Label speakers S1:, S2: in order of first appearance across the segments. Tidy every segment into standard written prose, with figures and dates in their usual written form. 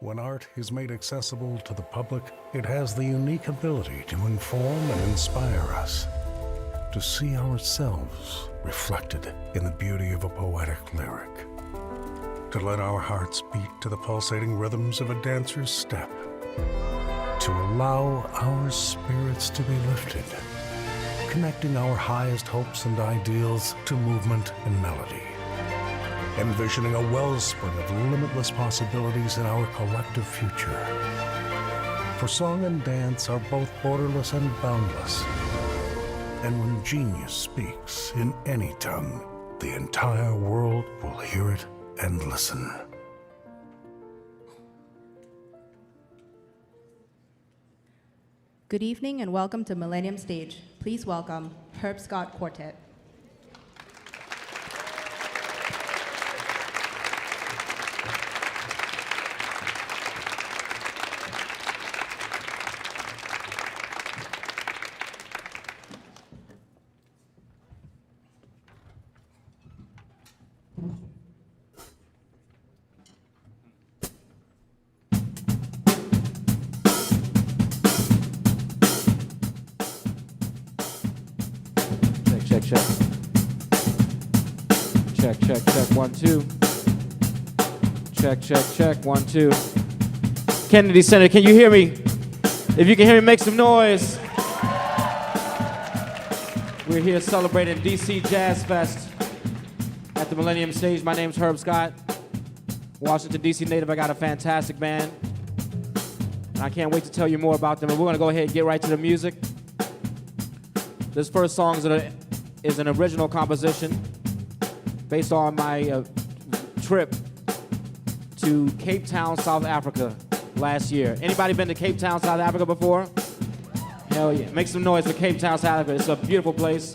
S1: When art is made accessible to the public, it has the unique ability to inform and inspire us, to see ourselves reflected in the beauty of a poetic lyric, to let our hearts beat to the pulsating rhythms of a dancer's step, to allow our spirits to be lifted, connecting our highest hopes and ideals to movement and melody, envisioning a wellspring of limitless possibilities in our collective future. For song and dance are both borderless and boundless. And when genius speaks in any tongue, the entire world will hear it and listen.
S2: Good evening and welcome to Millennium Stage. Please welcome Herb Scott Quartet.
S3: Check, 1, 2. Check, 1, 2. Kennedy Center, can you hear me? If you can hear me, make some noise. We're here celebrating DC Jazz Fest at the Millennium Stage. My name's Herb Scott, Washington, D.C. native. I got a fantastic band. And I can't wait to tell you more about them. And we're going to go ahead and get right to the music. This first song is an original composition based on my trip to Cape Town, South Africa last year. Anybody been to Cape Town, South Africa before? Hell yeah. Make some noise for Cape Town, South Africa. It's a beautiful place.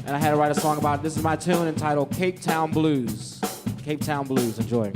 S3: And I had to write a song about it. This is my tune entitled Cape Town Blues. Cape Town Blues. Enjoy.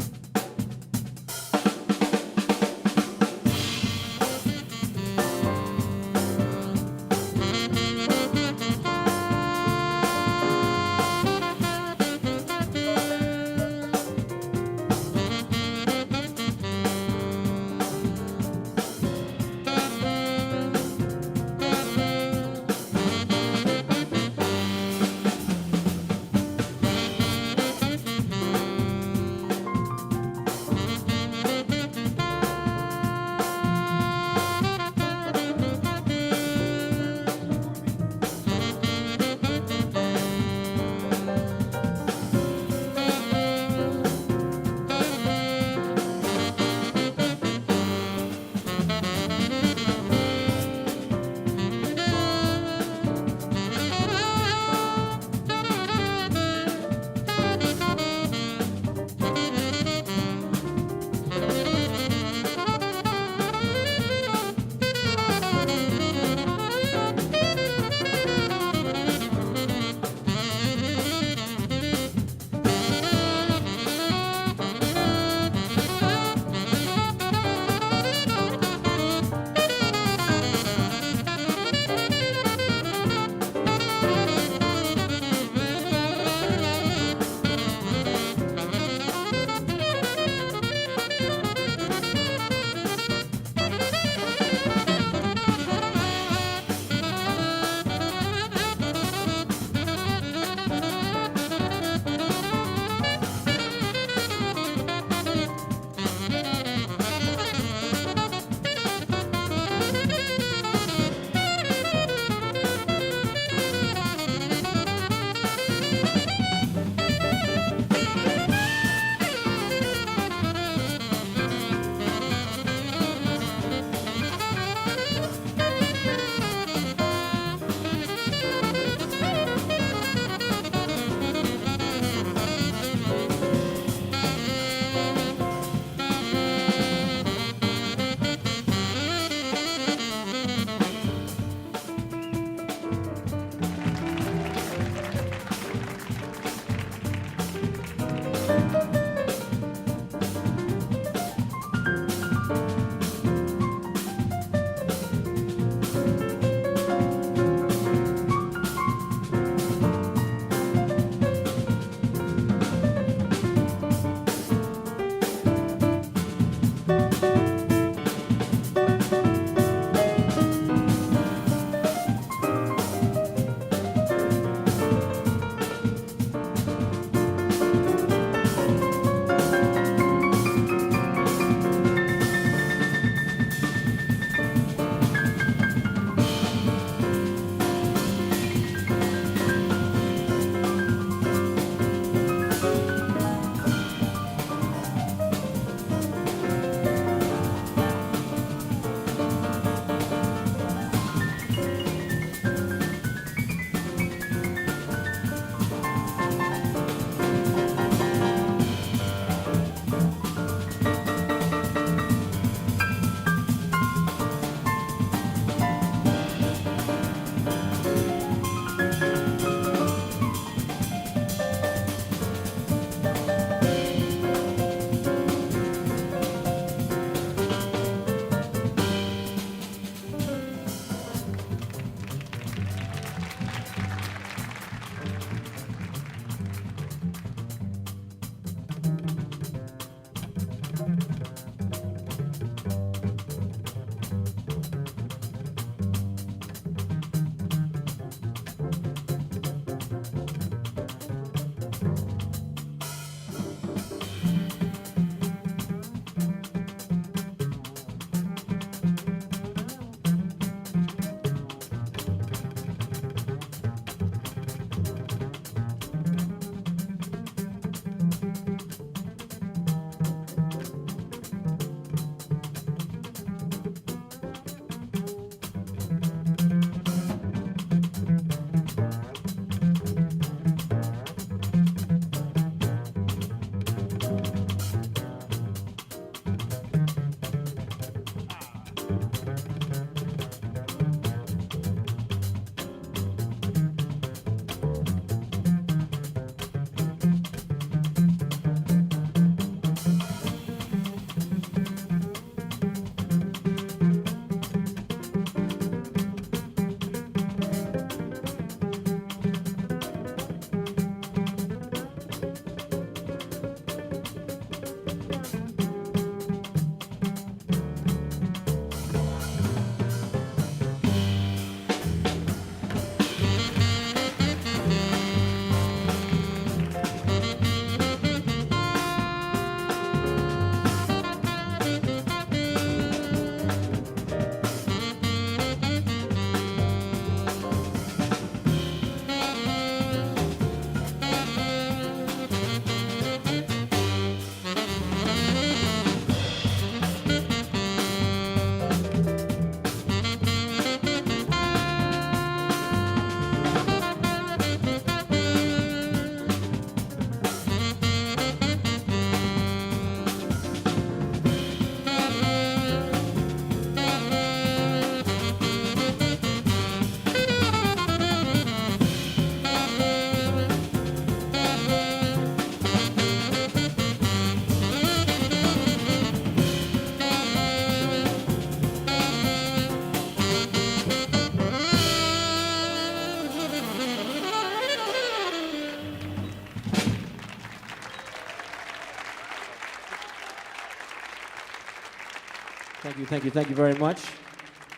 S3: thank you very much.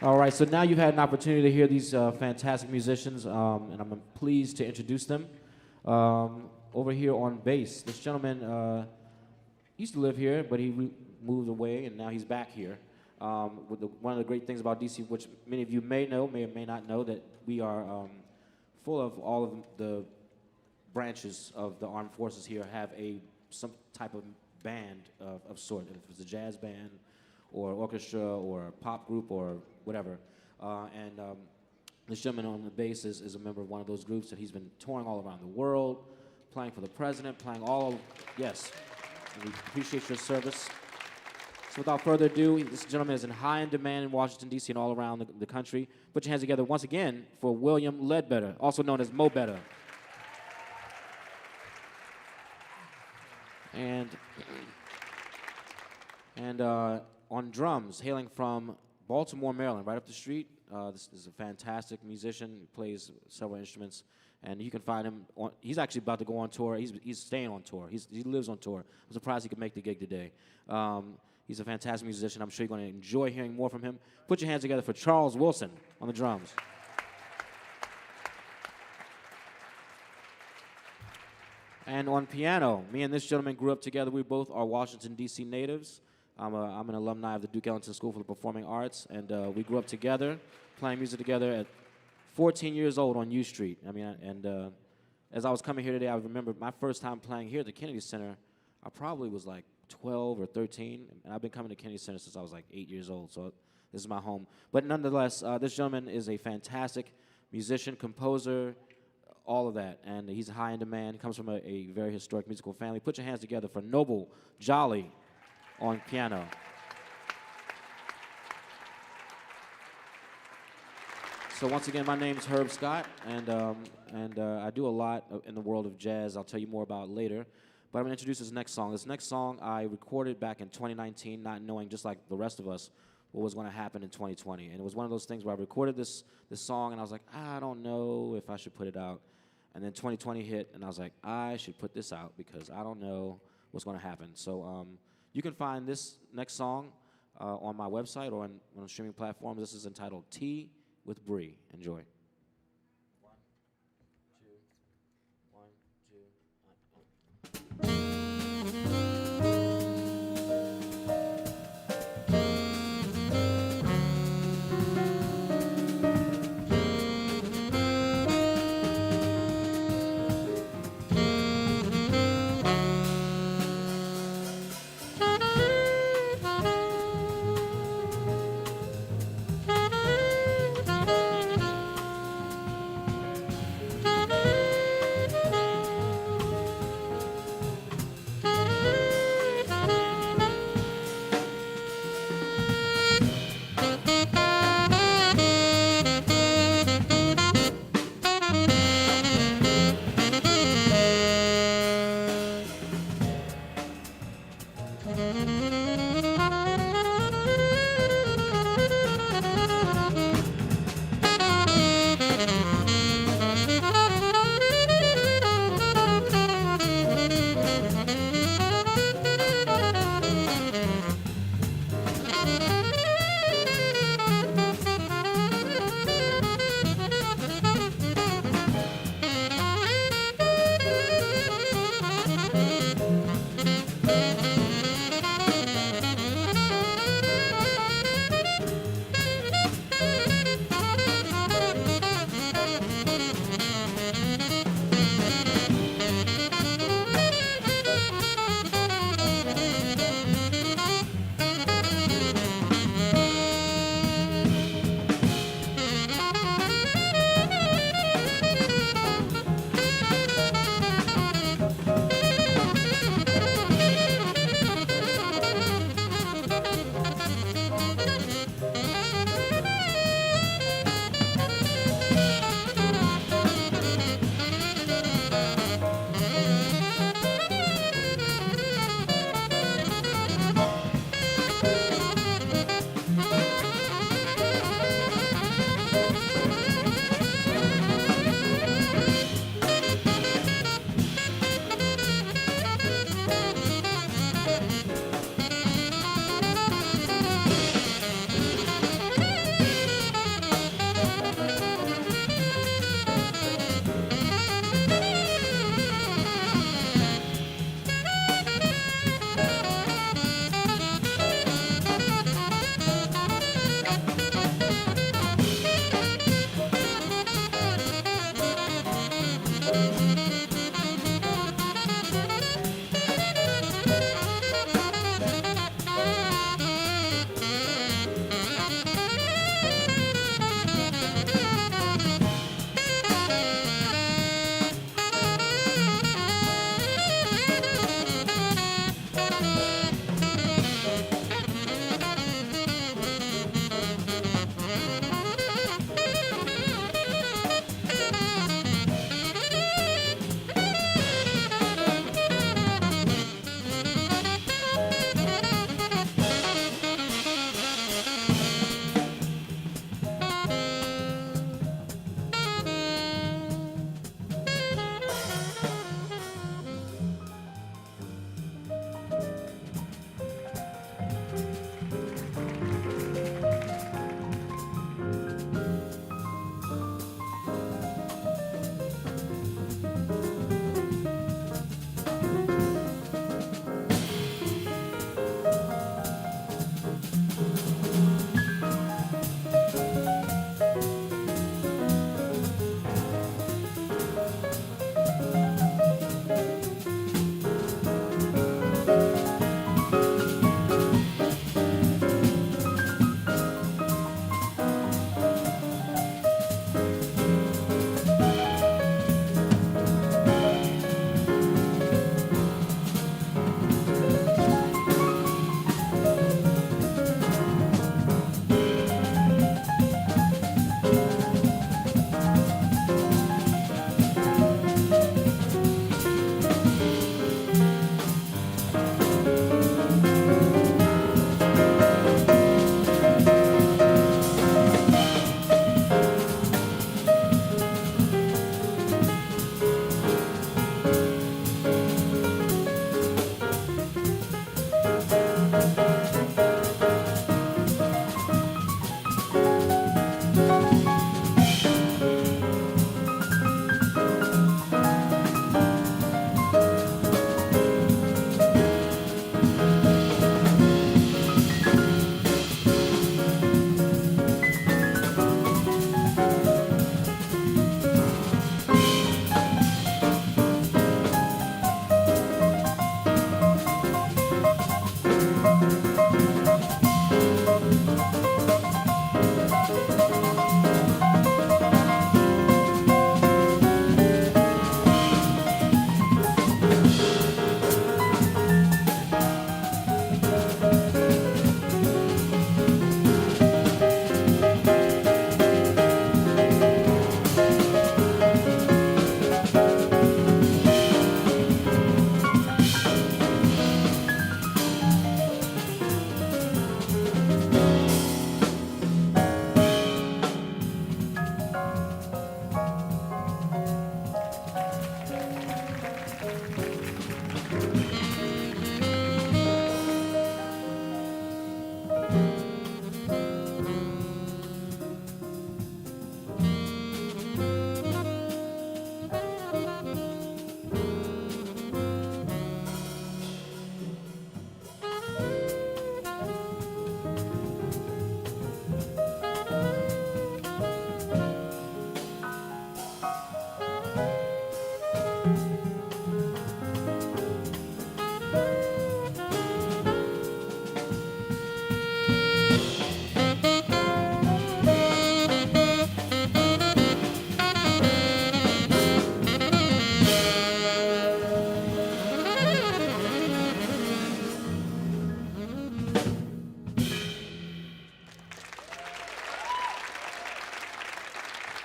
S3: All right, so now you've had an opportunity to hear these fantastic musicians, and I'm pleased to introduce them. Over here on bass, this gentleman used to live here, but he moved away, and now he's back here. One of the great things about DC, which many of you may know, may or may not know, that we are full of all of the branches of the armed forces here have some type of band of sort. If it's a jazz band, or orchestra, or pop group, or whatever. This gentleman on the bass is a member of one of those groups that he's been touring all around the world, playing for the president, yes. And we appreciate your service. So without further ado, this gentleman is in high demand in Washington, D.C. and all around the country. Put your hands together once again for William Ledbetter, also known as Mo Better. And on drums, hailing from Baltimore, Maryland, right up the street. This is a fantastic musician. He plays several instruments, and you can find him. He's actually about to go on tour. He's staying on tour. He lives on tour. I'm surprised he could make the gig today. He's a fantastic musician. I'm sure you're going to enjoy hearing more from him. Put your hands together for Charles Wilson on the drums. And on piano, me and this gentleman grew up together. We both are Washington, D.C. natives. I'm an alumni of the Duke Ellington School for the Performing Arts, and we grew up together, playing music together at 14 years old on U Street. As I was coming here today, I remember my first time playing here at the Kennedy Center. I probably was like 12 or 13, and I've been coming to Kennedy Center since I was like 8 years old, so this is my home. But nonetheless, this gentleman is a fantastic musician, composer, all of that, and he's high in demand. He comes from a very historic musical family. Put your hands together for Noble Jolly on piano. So once again, my name's Herb Scott, and I do a lot in the world of jazz. I'll tell you more about later. But I'm going to introduce this next song. This next song I recorded back in 2019, not knowing, just like the rest of us, what was going to happen in 2020. And it was one of those things where I recorded this song, and I was like, I don't know if I should put it out. And then 2020 hit, and I was like, I should put this out because I don't know what's going to happen. So you can find this next song on my website or on streaming platforms. This is entitled Tea with Brie. Enjoy.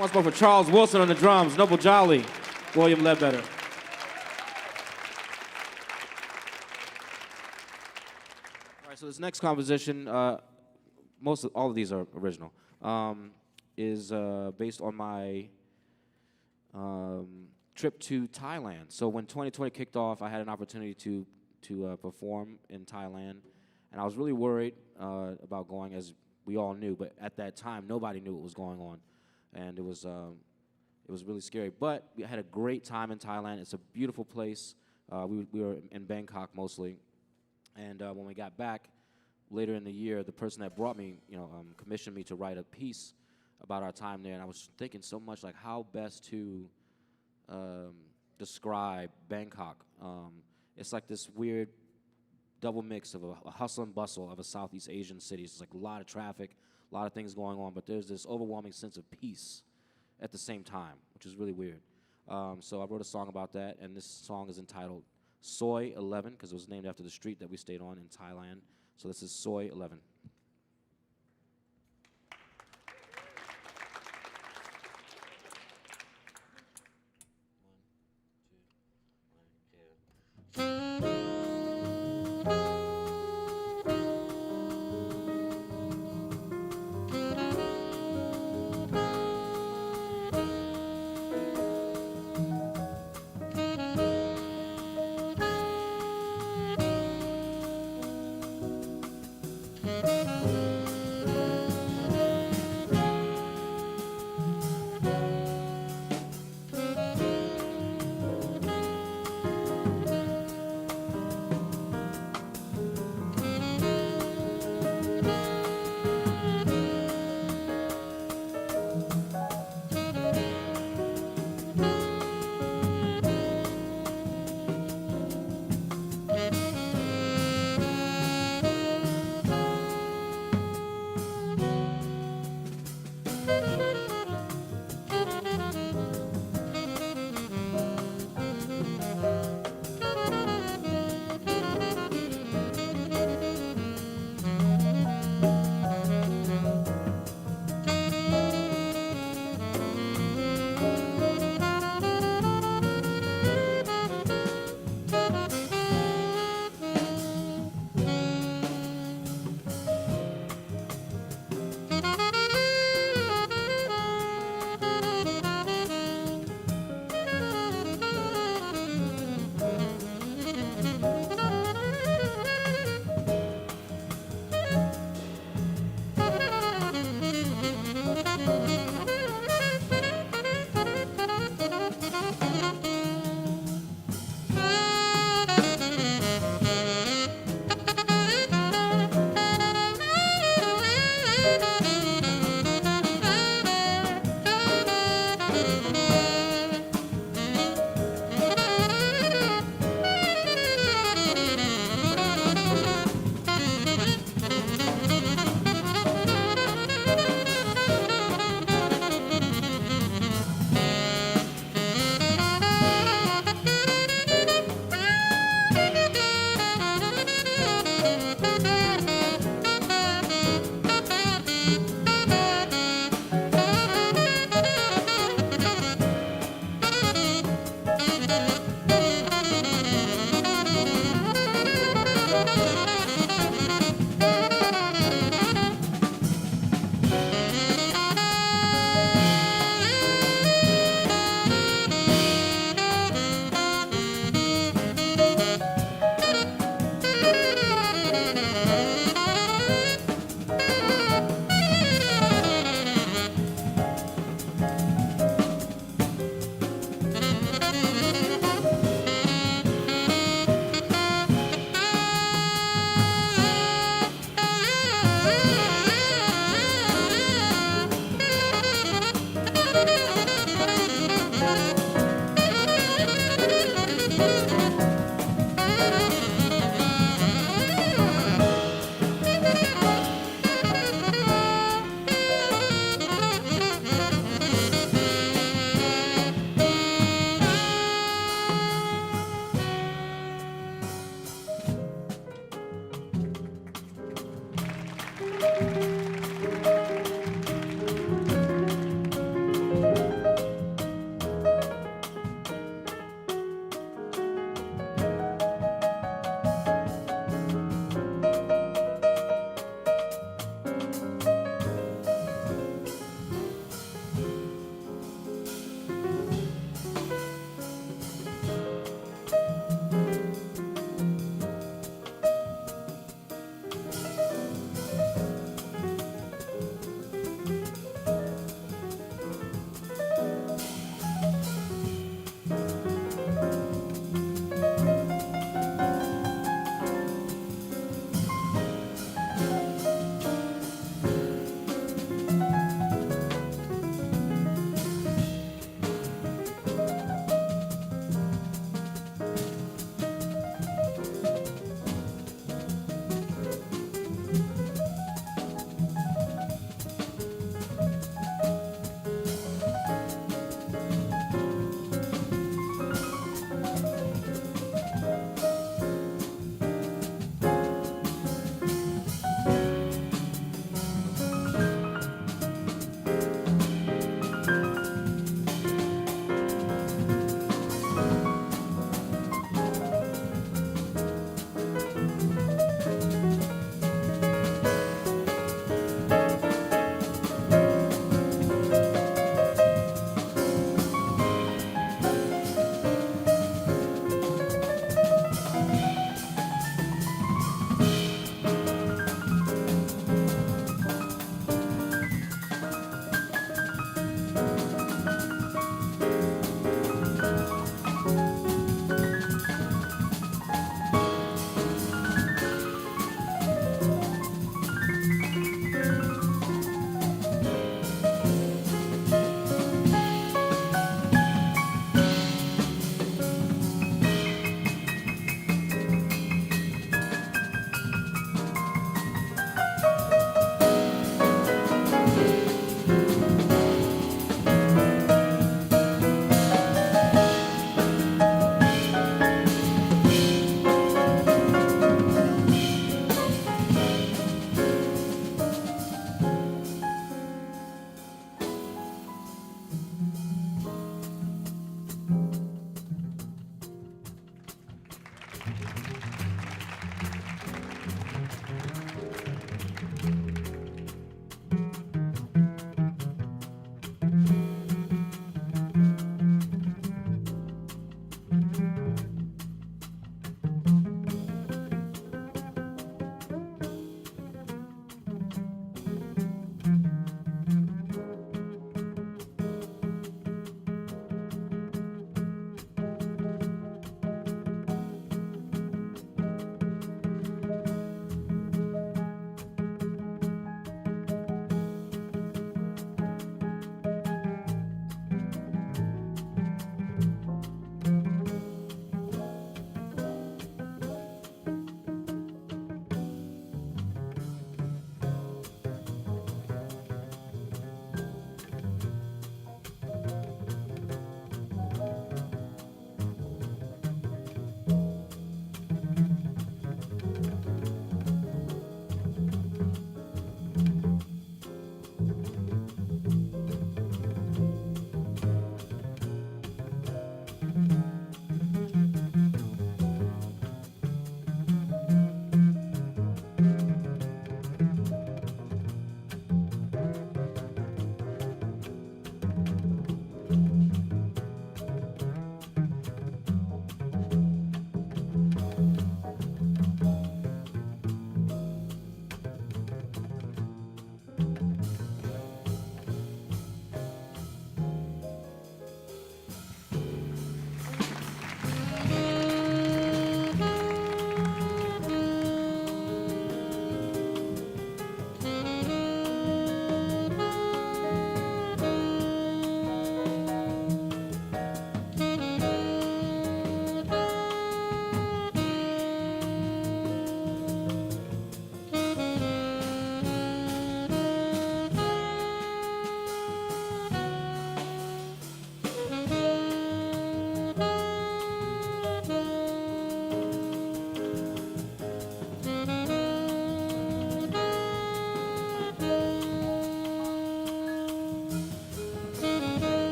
S3: Once more for Charles Wilson on the drums, Noble Jolly, William Ledbetter. All right, so this next composition, all of these are original, is based on my trip to Thailand. So when 2020 kicked off, I had an opportunity to perform in Thailand, and I was really worried about going, as we all knew, but at that time, nobody knew what was going on. And it was really scary. But we had a great time in Thailand. It's a beautiful place. We were in Bangkok mostly. And when we got back later in the year, the person that brought me, commissioned me to write a piece about our time there. And I was thinking so much like how best to describe Bangkok. It's like this weird double mix of a hustle and bustle of a Southeast Asian city. It's like a lot of traffic, a lot of things going on, but there's this overwhelming sense of peace at the same time, which is really weird. So I wrote a song about that, and this song is entitled Soi 11, because it was named after the street that we stayed on in Thailand. So this is Soi 11.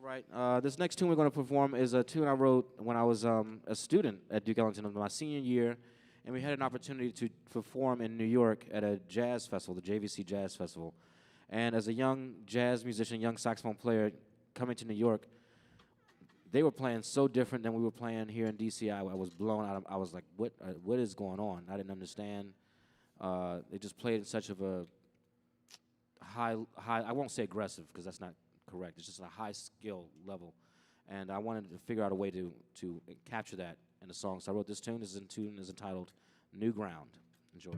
S3: right. This next tune we're going to perform is a tune I wrote when I was a student at Duke Ellington in my senior year, and we had an opportunity to perform in New York at a jazz festival, the JVC Jazz Festival. And as a young jazz musician, young saxophone player coming to New York, they were playing so different than we were playing here in DC. I was blown out. I was like, what is going on? I didn't understand. They just played in such of a high, I won't say aggressive because that's not correct. It's just a high skill level. And I wanted to figure out a way to capture that in a song. So I wrote this tune. This tune is entitled New Ground. Enjoy.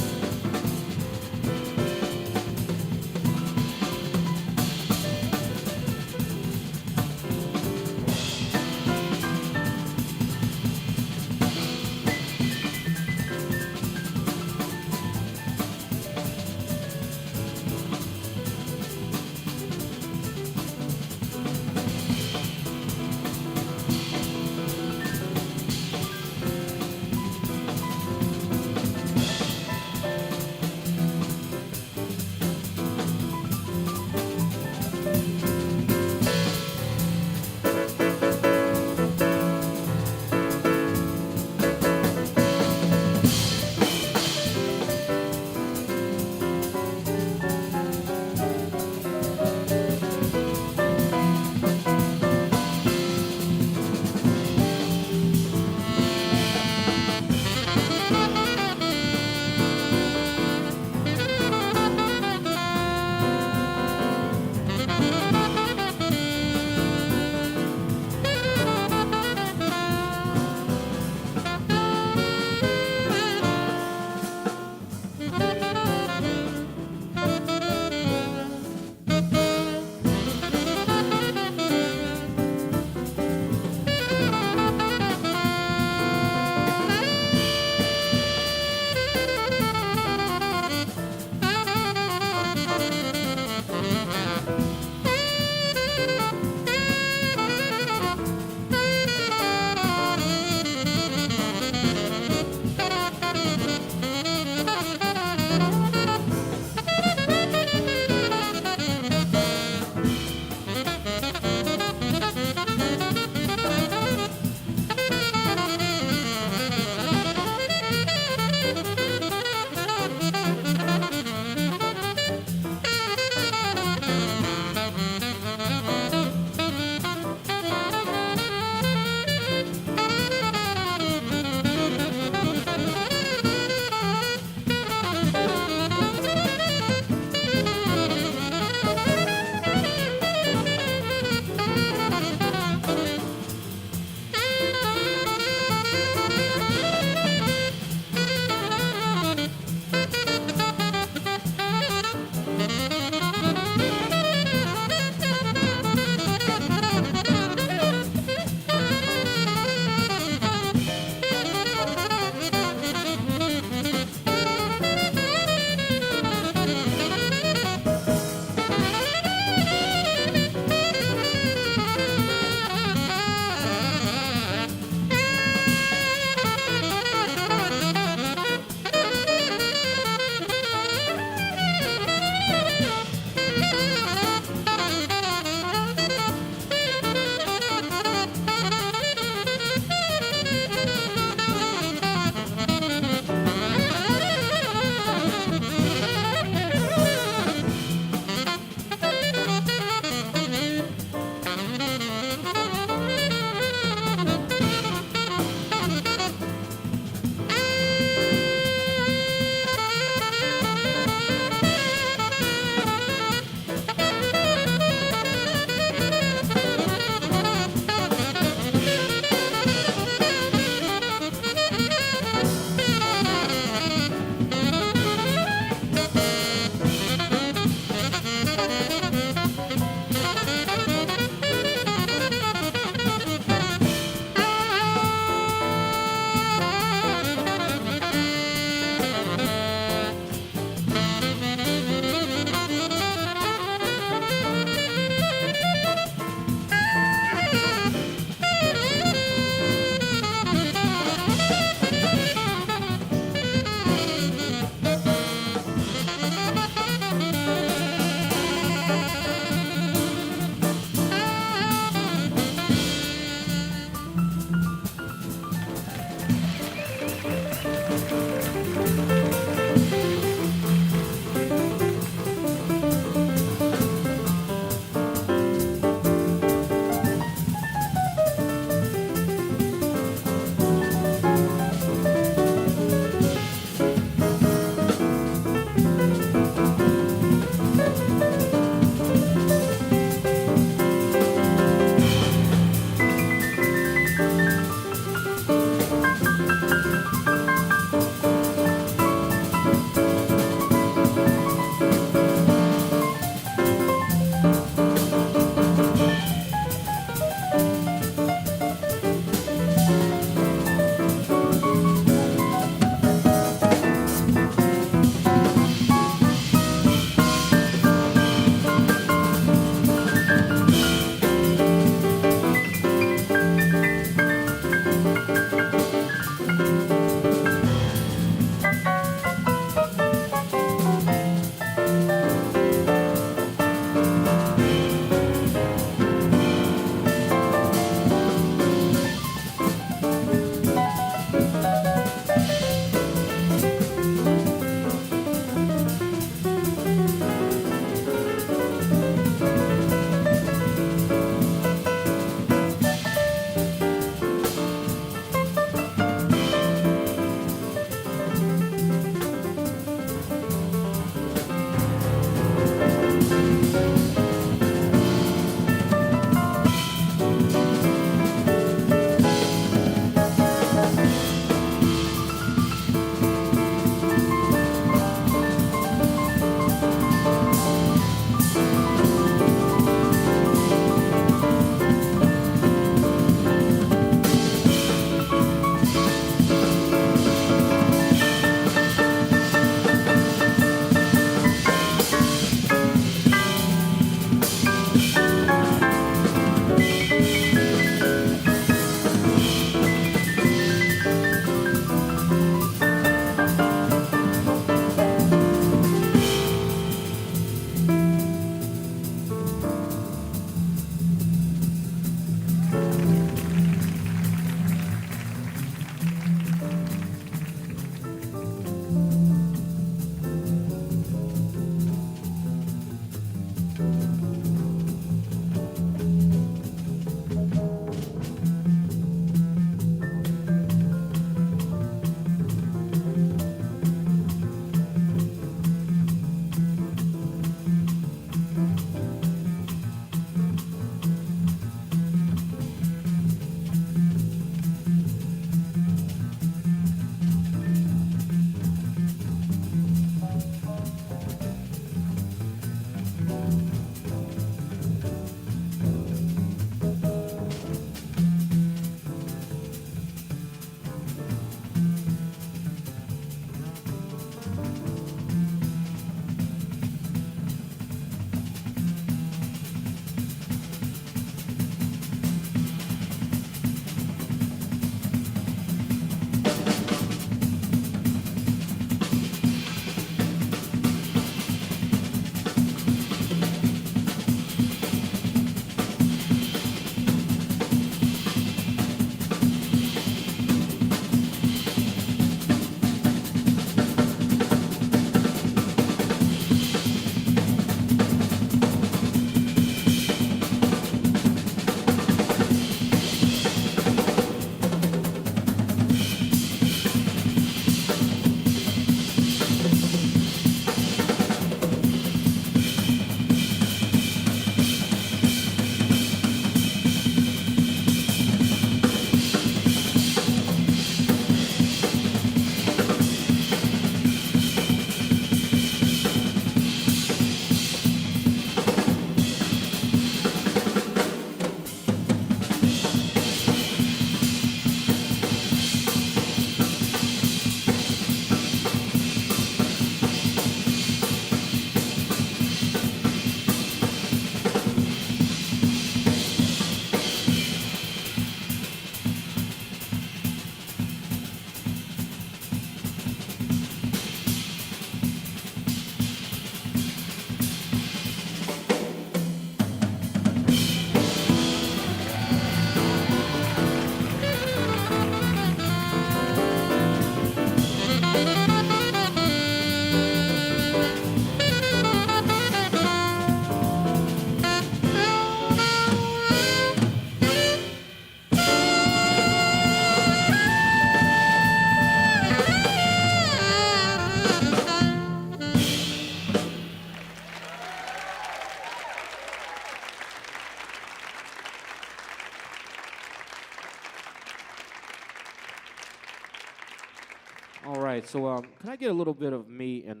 S3: So can I get a little bit of me in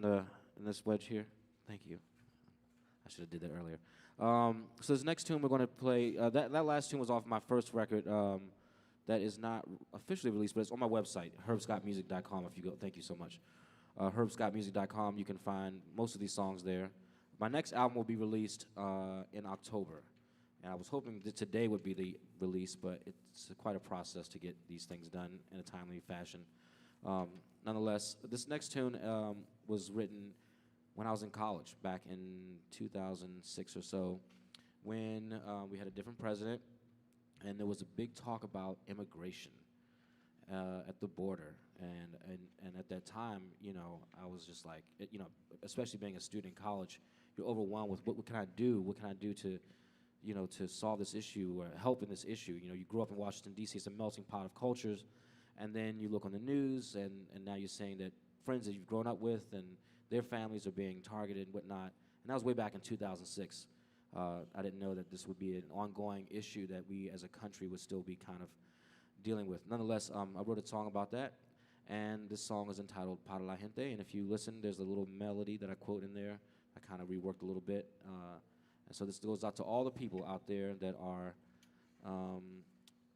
S3: this wedge here? Thank you. I should have did that earlier. So this next tune we're going to play, that last tune was off my first record that is not officially released, but it's on my website, herbscottmusic.com. If you go, thank you so much. Herbscottmusic.com, you can find most of these songs there. My next album will be released in October. And I was hoping that today would be the release, but it's quite a process to get these things done in a timely fashion. Nonetheless, this next tune was written when I was in college, back in 2006 or so, when we had a different president, and there was a big talk about immigration at the border. And at that time, you know, I was just like, you know, especially being a student in college, you're overwhelmed with what can I do? What can I do to, you know, to solve this issue or help in this issue? You know, you grew up in Washington, D.C., it's a melting pot of cultures, and then you look on the news, and now you're saying that friends that you've grown up with and their families are being targeted and whatnot. And that was way back in 2006. I didn't know that this would be an ongoing issue that we as a country would still be kind of dealing with. Nonetheless, I wrote a song about that, and this song is entitled Para la Gente, and if you listen, there's a little melody that I quote in there. I kind of reworked a little bit. And so this goes out to all the people out there that are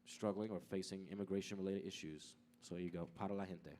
S3: struggling or facing immigration-related issues. So here you go, Para la Gente.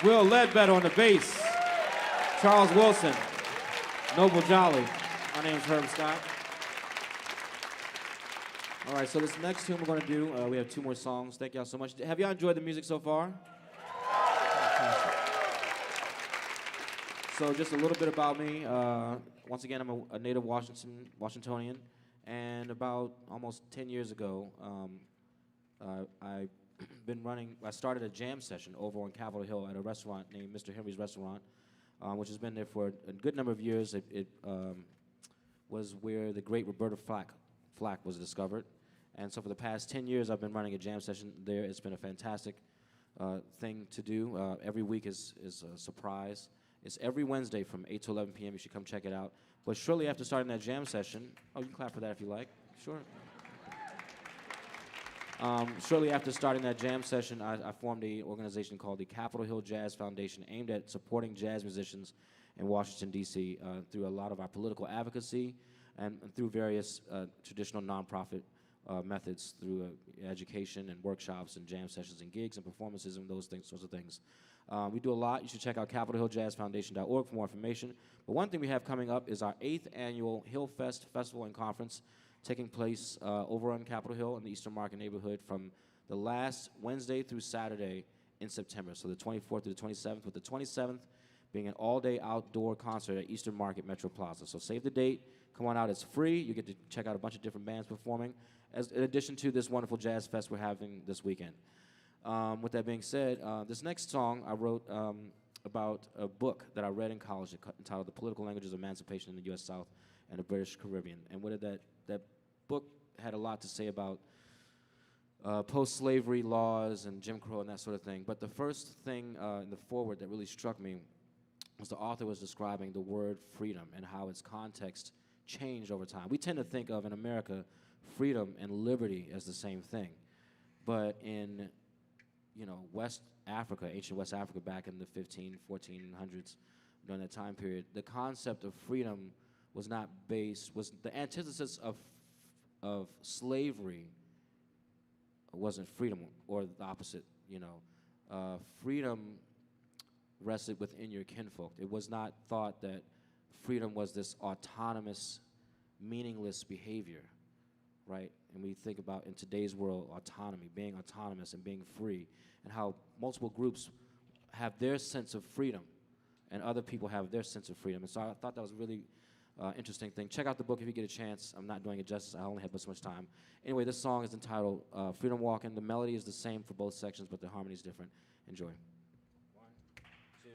S3: Will Ledbetter on the bass. Charles Wilson. Noble Jolly. My name's Herb Scott. All right, so this next tune we're going to do, we have 2 more songs. Thank y'all so much. Have y'all enjoyed the music so far? So just a little bit about me. Once again, I'm a native Washingtonian. And about almost 10 years ago, I started a jam session over on Capitol Hill at a restaurant named Mr. Henry's Restaurant, which has been there for a good number of years. It was where the great Roberta Flack was discovered. And so for the past 10 years, I've been running a jam session there. It's been a fantastic thing to do. Every week is a surprise. It's every Wednesday from 8 to 11 p.m. You should come check it out. But shortly after starting that jam session, you can clap for that if you like. Sure. Shortly after starting that jam session, I formed an organization called the Capitol Hill Jazz Foundation, aimed at supporting jazz musicians in Washington, D.C. Through a lot of our political advocacy and through various traditional nonprofit methods, through education and workshops and jam sessions and gigs and performances and those things, sorts of things. We do a lot. You should check out CapitolHillJazzFoundation.org for more information. But one thing we have coming up is our 8th annual Hill Fest Festival and Conference, taking place over on Capitol Hill in the Eastern Market neighborhood from the last Wednesday through Saturday in September. So the 24th through the 27th, with the 27th being an all-day outdoor concert at Eastern Market Metro Plaza. So save the date. Come on out. It's free. You get to check out a bunch of different bands performing, in addition to this wonderful jazz fest we're having this weekend. With that being said, this next song I wrote about a book that I read in college entitled The Political Languages of Emancipation in the U.S. South and the British Caribbean. And what that book had a lot to say about post-slavery laws and Jim Crow and that sort of thing. But the first thing in the foreword that really struck me was the author was describing the word freedom and how its context changed over time. We tend to think of, in America, freedom and liberty as the same thing. But in, West Africa, ancient West Africa, back in the 1400s, during that time period, the concept of freedom was the antithesis of slavery wasn't freedom, or the opposite, freedom rested within your kinfolk. It was not thought that freedom was this autonomous, meaningless behavior, right? And we think about, in today's world, autonomy, being autonomous and being free, and how multiple groups have their sense of freedom, and other people have their sense of freedom. And so I thought that was a really interesting thing. Check out the book if you get a chance. I'm not doing it justice. I only have so much time. Anyway, this song is entitled Freedom Walking. The melody is the same for both sections, but the harmony is different. Enjoy. 1, 2,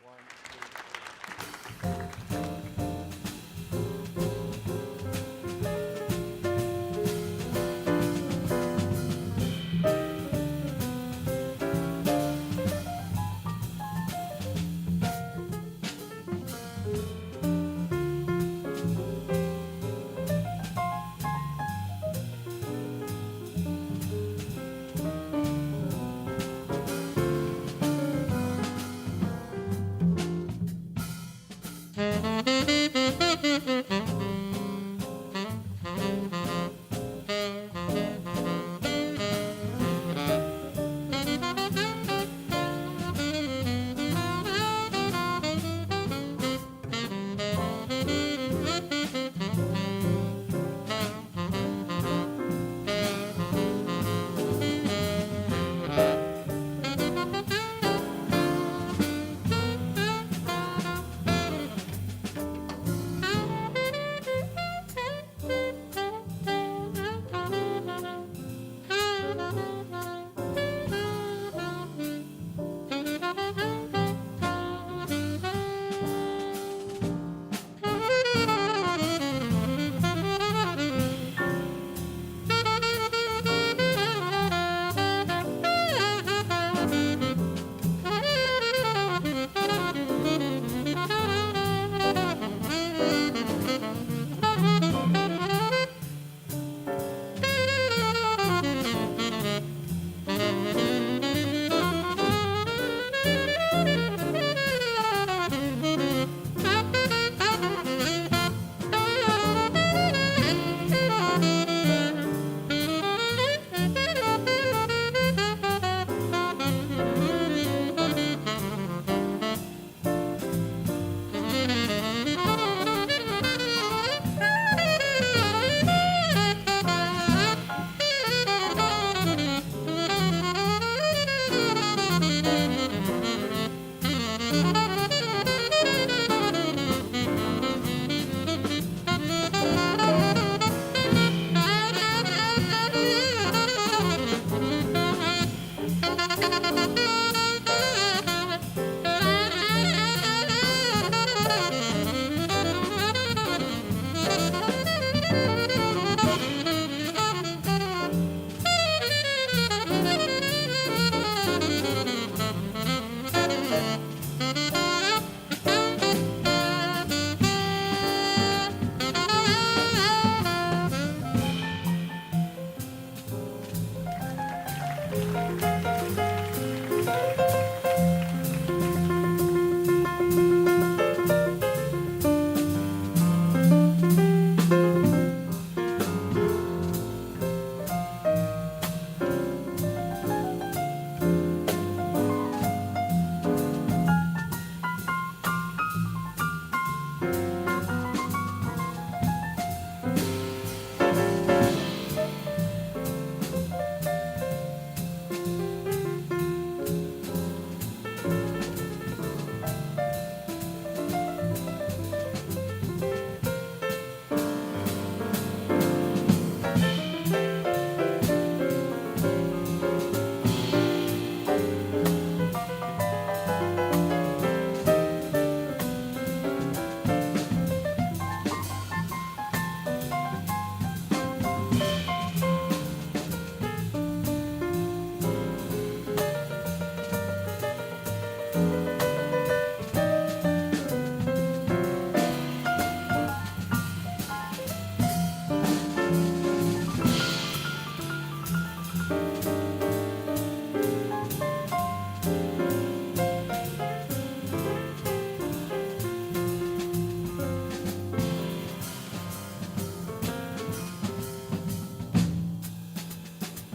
S3: 1, 2.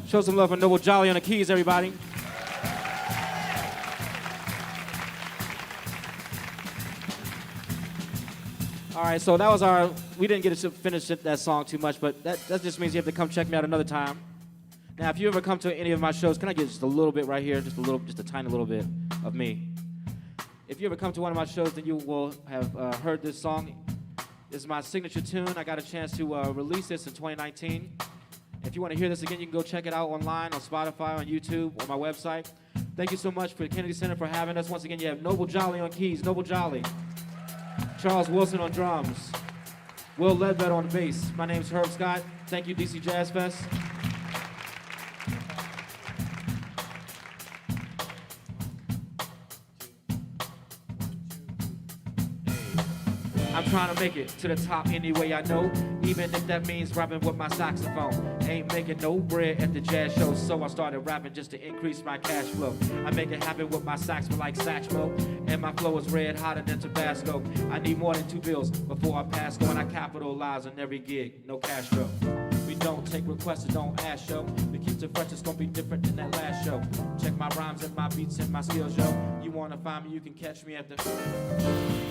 S3: Show some love for Noble Jolly on the keys, everybody. All right, so that was we didn't get to finish that song too much, but that just means you have to come check me out another time. Now, if you ever come to any of my shows, can I get just a little bit right here? Just a tiny little bit of me. If you ever come to one of my shows, then you will have heard this song. This is my signature tune. I got a chance to release this in 2019. If you want to hear this again, you can go check it out online, on Spotify, on YouTube, on my website. Thank you so much for the Kennedy Center for having us. Once again, you have Noble Jolly on keys, Noble Jolly. Charles Wilson on drums. Will Ledbetter on the bass. My name's Herb Scott. Thank you, DC Jazz Fest. I'm trying to make it to the top any way I know, even if that means rapping with my saxophone. Ain't making no bread at the jazz show, so I started rapping just to increase my cash flow. I make it happen with my sax, but like Satchmo, and my flow is red hotter than Tabasco. I need more than 2 bills before I pass go, and I capitalize on every gig, no cash flow. We don't take requests, don't ask, yo. We keep it fresh, it's gonna be different than that last show. Check my rhymes and my beats and my skills, yo. You wanna find me, you can catch me at the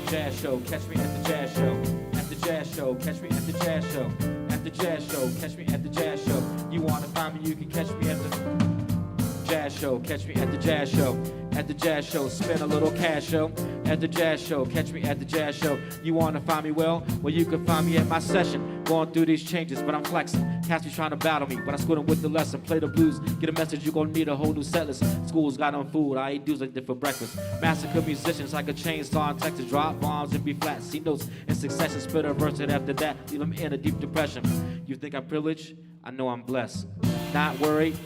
S3: jazz show. Catch me at the jazz show. At the jazz show, catch me at the jazz show. At the jazz show, catch me at the jazz show. You wanna find me, you can catch me at the jazz show. Catch me at the jazz show. At the jazz show, spend a little cash, yo. At the jazz show, catch me at the jazz show. You wanna find me well you can find me at my session. Going through these changes, but I'm flexing. Cats be trying to battle me, but I school them with the lesson. Play the blues, get a message, you gon' need a whole new set list. School's got on food, I eat dudes like that for breakfast. Massacre musicians like a chainsaw in Texas. Drop bombs and be flat, see notes in succession. Spit a verse and after that, leave them in a deep depression. You think I'm privileged? I know I'm blessed. Not worried,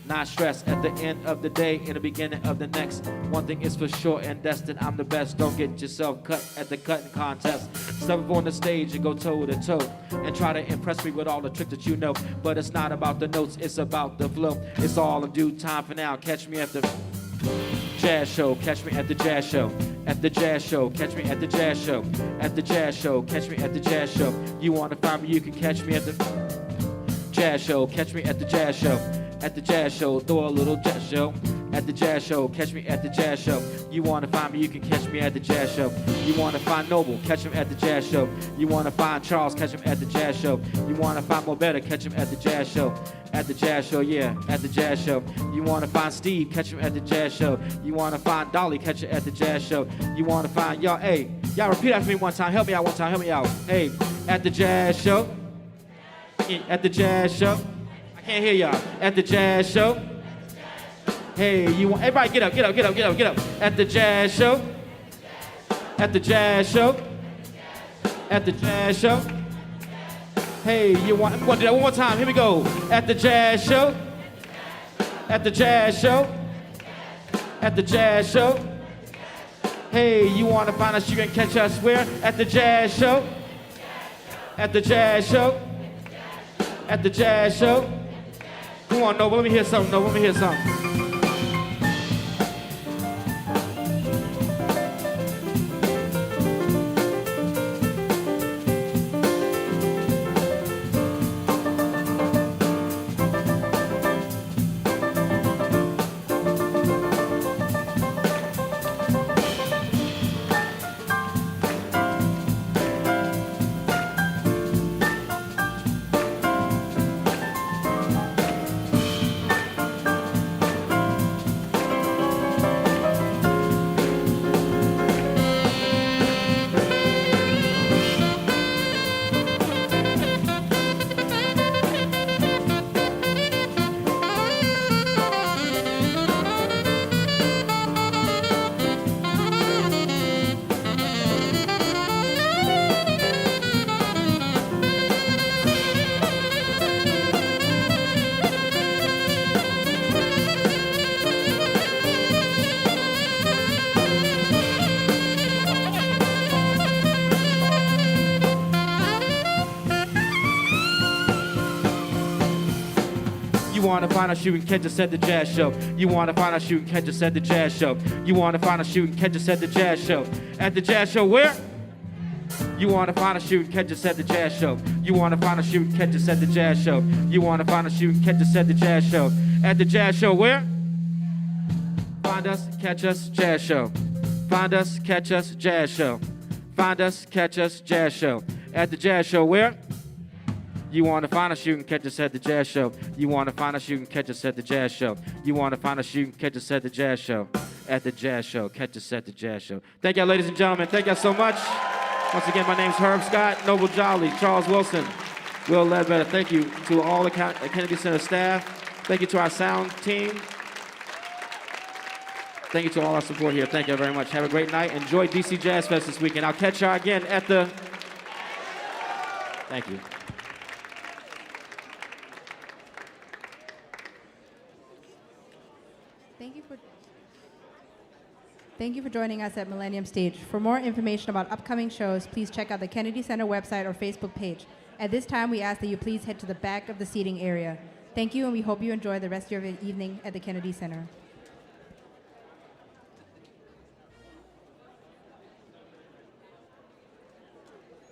S3: not stressed. At the end of the day, in the beginning of the next, one thing is for sure, and that's that I'm the best. Don't get yourself cut at the cutting contest. Step up on the stage and go toe to toe and try to impress me with all the tricks that you know. But it's not about the notes, it's about the flow. It's all in due time for now. Catch me at the jazz show. Catch me at the jazz show. At the jazz show, catch me at the jazz show. At the jazz show, catch me at the jazz show. You wanna find me, you can catch me at the jazz show. Catch me at the jazz show. At the jazz show, throw a little jazz show. At the jazz show, catch me at the jazz show. You wanna find me, you can catch me at the jazz show. You wanna find Noble, catch him at the jazz show. You wanna find Charles, catch him at the jazz show. You wanna find Better, catch him at the jazz show. At the jazz show, yeah, at the jazz show. You wanna find Steve, catch him at the jazz show. You wanna find Dolly, catch him at the jazz show. You wanna find y'all, hey, y'all repeat after me one time. Help me out one time, help me out. Hey, at the jazz show. At the jazz show. Can't hear y'all. At the jazz show. Hey, you want everybody get up, get up, get up, get up, get up. At the jazz show. At the jazz show. At the jazz show. Hey, you want, I'm gonna do that one more time. Here we go. At the jazz show. At the jazz show. At the jazz show. Hey, you wanna find us, you can catch us where? At the jazz show. At the jazz show. At the jazz show. Come on, Noble, let me hear something, Noble, let me hear something. You wanna find us, you can catch us at the jazz show. You wanna find us, you can catch us at the jazz show. You wanna find us, you can catch us at the jazz show. At the jazz show where? You wanna find a shoot and catch us at the jazz show. You wanna find a shoot and catch us at the jazz show. You wanna find a shoot and catch us at the jazz show. At the jazz show where? Find us, catch us, jazz show. Find us, catch us, jazz show. Find us, catch us, jazz show. At the jazz show where? You wanna find us, you can catch us at the jazz show. You wanna find us, you can catch us at the jazz show. You wanna find us, you can catch us at the jazz show. At the jazz show, catch us at the jazz show. Thank y'all, ladies and gentlemen. Thank y'all so much. Once again, my name's Herb Scott, Noble Jolly, Charles Wilson, Will Ledbetter. Thank you to all the Kennedy Center staff. Thank you to our sound team. Thank you to all our support here. Thank you very much. Have a great night. Enjoy DC Jazz Fest this weekend. I'll catch y'all again at the... Thank you.
S2: Thank you for joining us at Millennium Stage. For more information about upcoming shows, please check out the Kennedy Center website or Facebook page. At this time, we ask that you please head to the back of the seating area. Thank you, and we hope you enjoy the rest of your evening at the Kennedy Center.